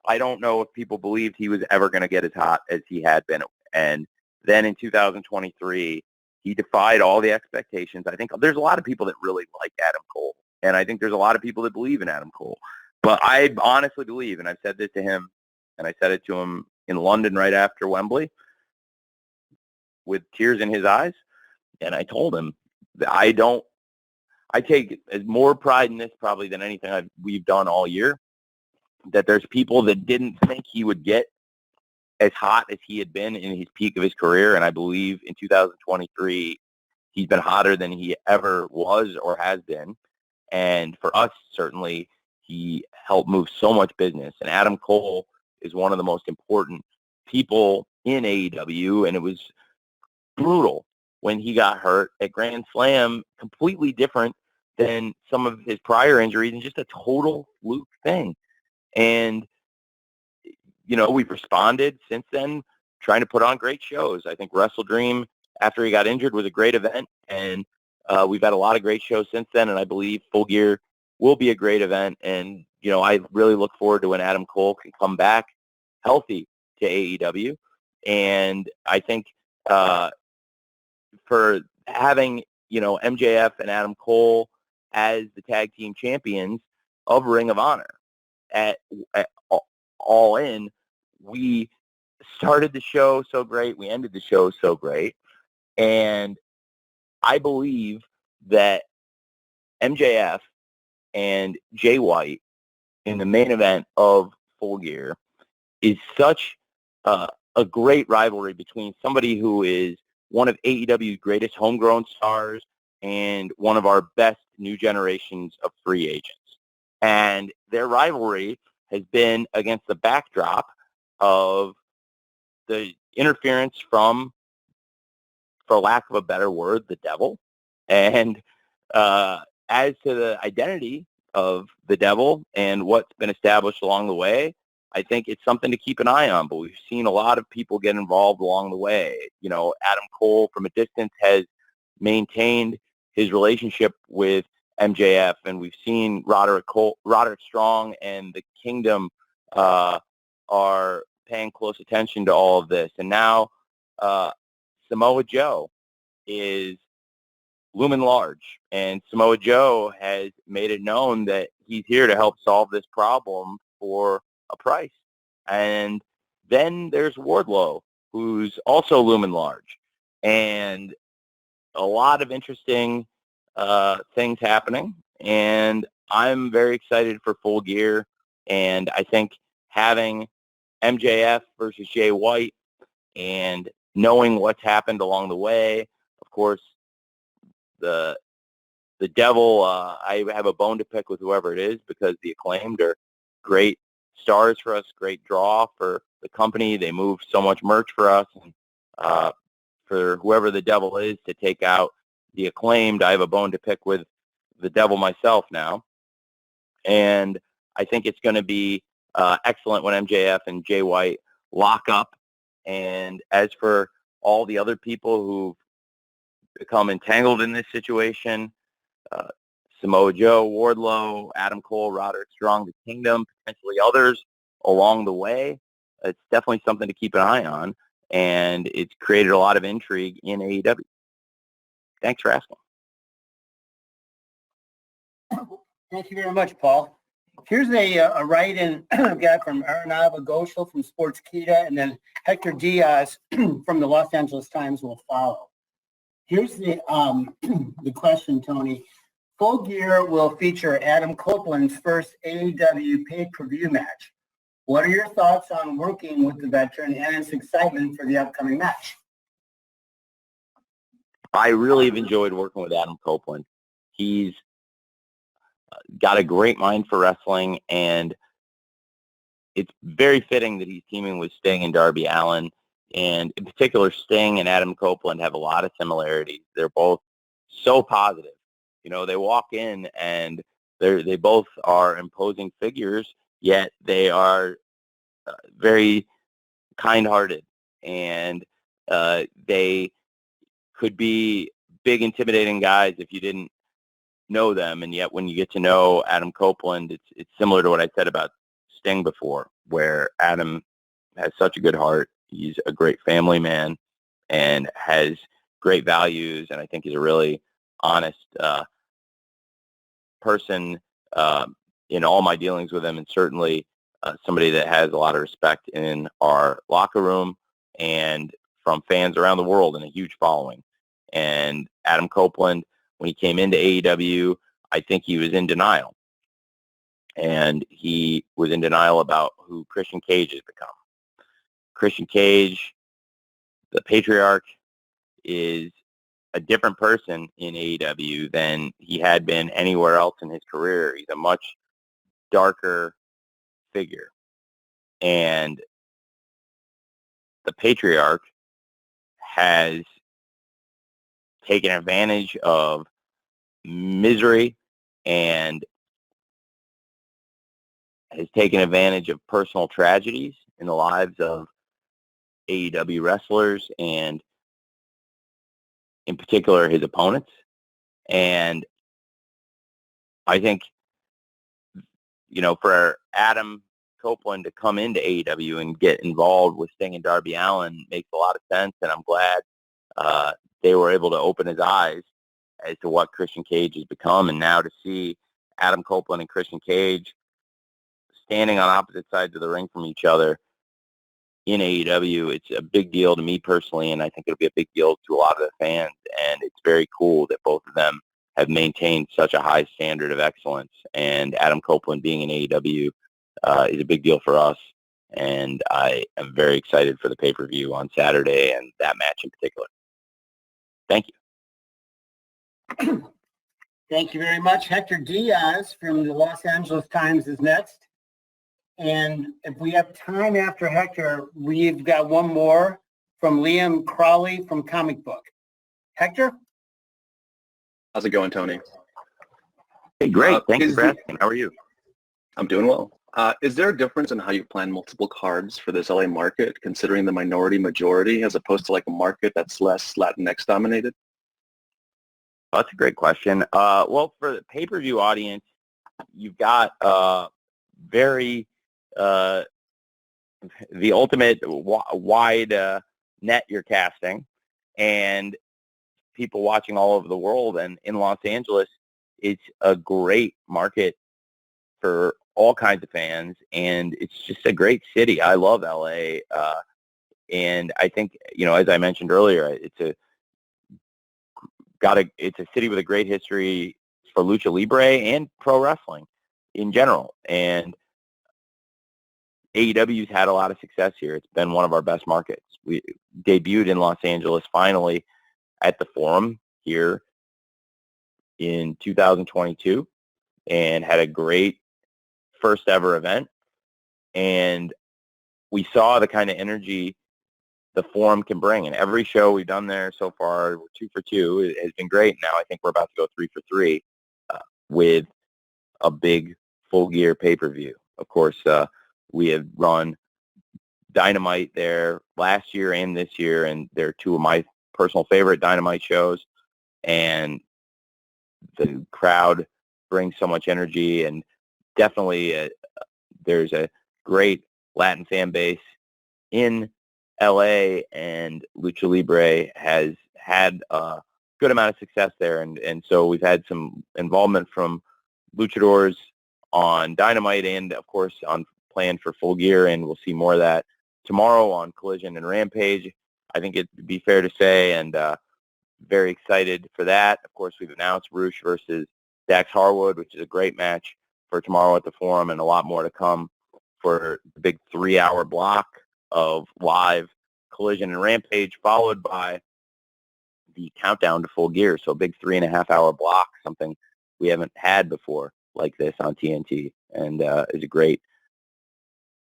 I don't know if people believed he was ever going to get as hot as he had been. And then in 2023, He defied all the expectations. I think there's a lot of people that really like Adam Cole, and I think there's a lot of people that believe in Adam Cole. But I honestly believe, and I've said this to him, and I said it to him in London right after Wembley with tears in his eyes, and I told him that I take as more pride in this probably than anything we've done all year, that there's people that didn't think he would get as hot as he had been in his peak of his career, and I believe in 2023 he's been hotter than he ever was or has been. And for us, certainly, he helped move so much business. And Adam Cole is one of the most important people in AEW, and it was brutal when he got hurt at Grand Slam, completely different than some of his prior injuries, and just a total fluke thing. And, you know, we've responded since then, trying to put on great shows. I think Wrestle Dream, after he got injured, was a great event, and we've had a lot of great shows since then, and I believe Full Gear will be a great event. And, you know, I really look forward to when Adam Cole can come back healthy to AEW. And I think for having, you know, MJF and Adam Cole as the tag team champions of Ring of Honor at All In, we started the show so great, we ended the show so great, and I believe that MJF and Jay White in the main event of Full Gear is such a great rivalry between somebody who is one of AEW's greatest homegrown stars and one of our best new generations of free agents. And their rivalry has been against the backdrop of the interference from, for lack of a better word, the devil. And as to the identity of the devil and what's been established along the way, I think it's something to keep an eye on. But we've seen a lot of people get involved along the way. You know, Adam Cole from a distance has maintained his relationship with MJF, and we've seen Roderick Strong and the Kingdom are paying close attention to all of this. And now Samoa Joe is looming large, and Samoa Joe has made it known that he's here to help solve this problem for a price. And then there's Wardlow, who's also looming large, and a lot of interesting things happening. And I'm very excited for Full Gear, and I think having MJF versus Jay White and knowing what's happened along the way, of course, the devil, I have a bone to pick with whoever it is, because the Acclaimed are great stars for us, great draw for the company. They move so much merch for us. And for whoever the devil is to take out the Acclaimed, I have a bone to pick with the devil myself now. And I think it's going to be excellent when MJF and Jay White lock up. And as for all the other people who've become entangled in this situation, Samoa Joe, Wardlow, Adam Cole, Roderick Strong, the Kingdom, potentially others along the way, it's definitely something to keep an eye on, and it's created a lot of intrigue in AEW. Thanks for asking. Thank you very much, Paul. Here's a write-in I've got from Arnava Ghoshal from Sportskeeda, and then Hector Diaz from the Los Angeles Times will follow. Here's the question, Tony. Full Gear will feature Adam Copeland's first AEW pay-per-view match. What are your thoughts on working with the veteran and his excitement for the upcoming match? I really have enjoyed working with Adam Copeland. He's got a great mind for wrestling, and it's very fitting that he's teaming with Sting and Darby Allin. And in particular, Sting and Adam Copeland have a lot of similarities. They're both so positive. You know, they walk in and they both are imposing figures, yet they are very kind-hearted, and they could be big, intimidating guys if you didn't know them. And yet when you get to know Adam Copeland, it's similar to what I said about Sting before, where Adam has such a good heart. He's a great family man and has great values, and I think he's a really honest person in all my dealings with him, and certainly somebody that has a lot of respect in our locker room and from fans around the world, and a huge following. And Adam Copeland, when he came into AEW, I think he was in denial. And he was in denial about who Christian Cage has become. Christian Cage, the patriarch, is a different person in AEW than he had been anywhere else in his career. He's a much darker figure. And the patriarch has taken advantage of misery and has taken advantage of personal tragedies in the lives of AEW wrestlers and in particular his opponents. And I think, for Adam Copeland to come into AEW and get involved with Sting and Darby Allin makes a lot of sense, and I'm glad they were able to open his eyes as to what Christian Cage has become. And now to see Adam Copeland and Christian Cage standing on opposite sides of the ring from each other in AEW, it's a big deal to me personally, and I think it'll be a big deal to a lot of the fans. And it's very cool that both of them have maintained such a high standard of excellence. And Adam Copeland being in AEW is a big deal for us. And I am very excited for the pay-per-view on Saturday and that match in particular. Thank you. Thank you very much. Hector Diaz from the Los Angeles Times is next. And if we have time after Hector, we've got one more from Liam Crowley from Comic Book. Hector? How's it going, Tony? Hey, great. Thank you for asking. How are you? I'm doing well. Is there a difference in how you plan multiple cards for this LA market, considering the minority majority, as opposed to like a market that's less Latinx dominated? Oh, that's a great question. Well, for the pay-per-view audience, you've got very the ultimate wide net you're casting, and people watching all over the world. And in Los Angeles, it's a great market for all kinds of fans, and it's just a great city. I love LA, and I think, as I mentioned earlier, it's a city with a great history for lucha libre and pro wrestling in general. And AEW's had a lot of success here. It's been one of our best markets. We debuted in Los Angeles finally at the Forum here in 2022 and had a great first ever event. And we saw the kind of energy the Forum can bring. And every show we've done there so far, 2 for 2, it has been great. Now I think we're about to go 3 for 3 with a big Full Gear pay-per-view. Of course, we have run Dynamite there last year and this year, and they're two of my personal favorite Dynamite shows. And the crowd brings so much energy, and definitely there's a great Latin fan base in LA, and Lucha Libre has had a good amount of success there. And so we've had some involvement from luchadors on Dynamite and, of course, on plan for Full Gear, and we'll see more of that tomorrow on Collision and Rampage, I think it'd be fair to say, and very excited for that. Of course, we've announced Roosh versus Dax Harwood, which is a great match for tomorrow at the Forum, and a lot more to come for the big 3-hour block of live Collision and Rampage, followed by the countdown to Full Gear. So a big 3.5-hour block, something we haven't had before like this on TNT, and is a great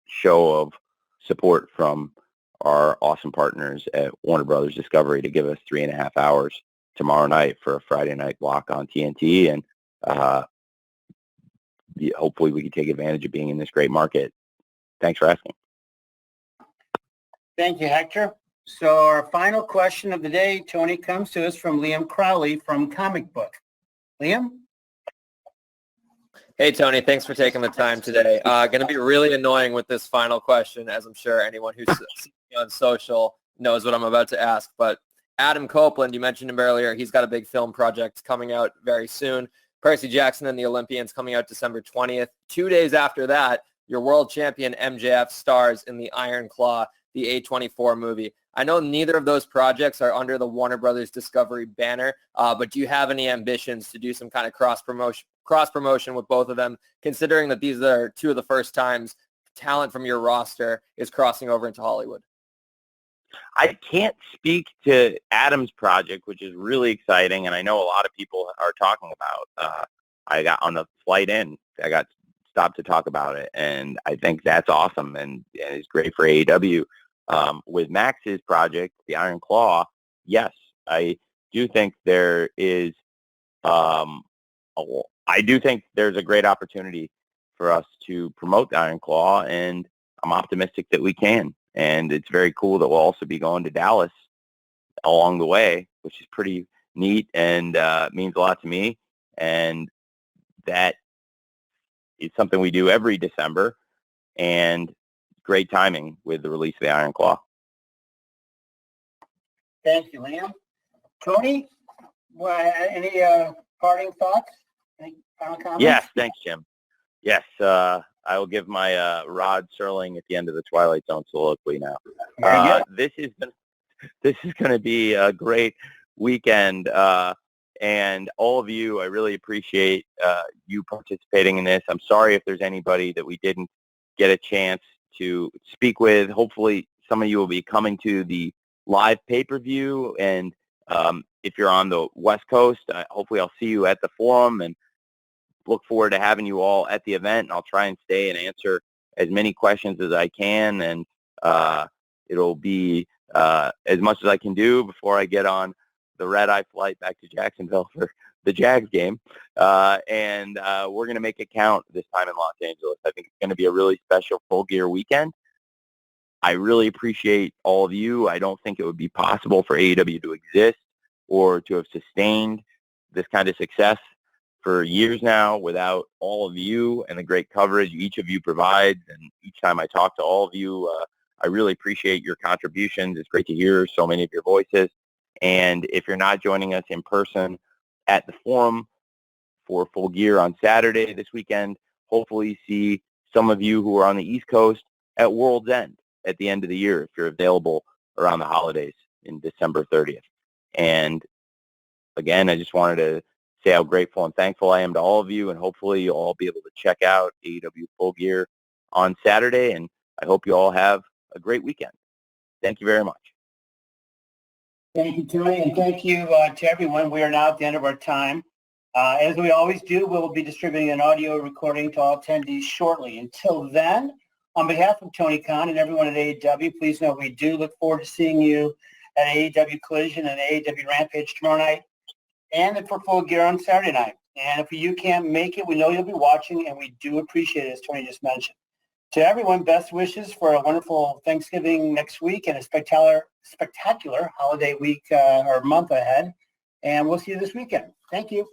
show of support from our awesome partners at Warner Brothers Discovery to give us 3.5 hours tomorrow night for a Friday night block on TNT. And hopefully we can take advantage of being in this great market. Thanks for asking. Thank you, Hector. So our final question of the day, Tony, comes to us from Liam Crowley from Comic Book. Liam? Hey, Tony, thanks for taking the time today. Going to be really annoying with this final question, as I'm sure anyone who's on social knows what I'm about to ask. But Adam Copeland, you mentioned him earlier. He's got a big film project coming out very soon. Percy Jackson and the Olympians coming out December 20th. 2 days after that, your world champion MJF stars in the Iron Claw, the A24 movie. I know neither of those projects are under the Warner Brothers Discovery banner, but do you have any ambitions to do some kind of cross promotion with both of them, considering that these are two of the first times talent from your roster is crossing over into Hollywood? I can't speak to Adam's project, which is really exciting, and I know a lot of people are talking about. I got on the flight in, I got stopped to talk about it, and I think that's awesome, and it's great for AEW. With Max's project, the Iron Claw, yes, I do think there is. I do think there's a great opportunity for us to promote the Iron Claw, and I'm optimistic that we can. And it's very cool that we'll also be going to Dallas along the way, which is pretty neat and means a lot to me. And that is something we do every December, and great timing with the release of the Iron Claw. Thank you, Liam. Tony, any parting thoughts? Any final comments? Yes, thanks, Jim. Yes, I will give my Rod Serling at the end of the Twilight Zone soliloquy now. This is going to be a great weekend, and all of you, I really appreciate you participating in this. I'm sorry if there's anybody that we didn't get a chance to speak with. Hopefully, some of you will be coming to the live pay-per-view, and if you're on the West Coast, hopefully I'll see you at the forum, and look forward to having you all at the event. And I'll try and stay and answer as many questions as I can, and it'll be as much as I can do before I get on the red-eye flight back to Jacksonville for the Jags game. And we're going to make it count this time in Los Angeles. I think it's going to be a really special Full Gear weekend. I really appreciate all of you. I don't think it would be possible for AEW to exist or to have sustained this kind of success for years now without all of you and the great coverage each of you provides. And each time I talk to all of you, I really appreciate your contributions. It's great to hear so many of your voices. And if you're not joining us in person at the forum for Full Gear on Saturday this weekend, hopefully see some of you who are on the East Coast at World's End at the end of the year if you're available around the holidays in December 30th. And again, I just wanted to say how grateful and thankful I am to all of you, and hopefully you'll all be able to check out AEW Full Gear on Saturday, and I hope you all have a great weekend. Thank you very much. Thank you, Tony, and thank you to everyone. We are now at the end of our time. As we always do, we will be distributing an audio recording to all attendees shortly. Until then, on behalf of Tony Khan and everyone at AEW, please know we do look forward to seeing you at AEW Collision and AEW Rampage tomorrow night, and for Full Gear on Saturday night. And if you can't make it, we know you'll be watching, and we do appreciate it, as Tony just mentioned. To everyone, best wishes for a wonderful Thanksgiving next week and a spectacular holiday week or month ahead. And we'll see you this weekend. Thank you.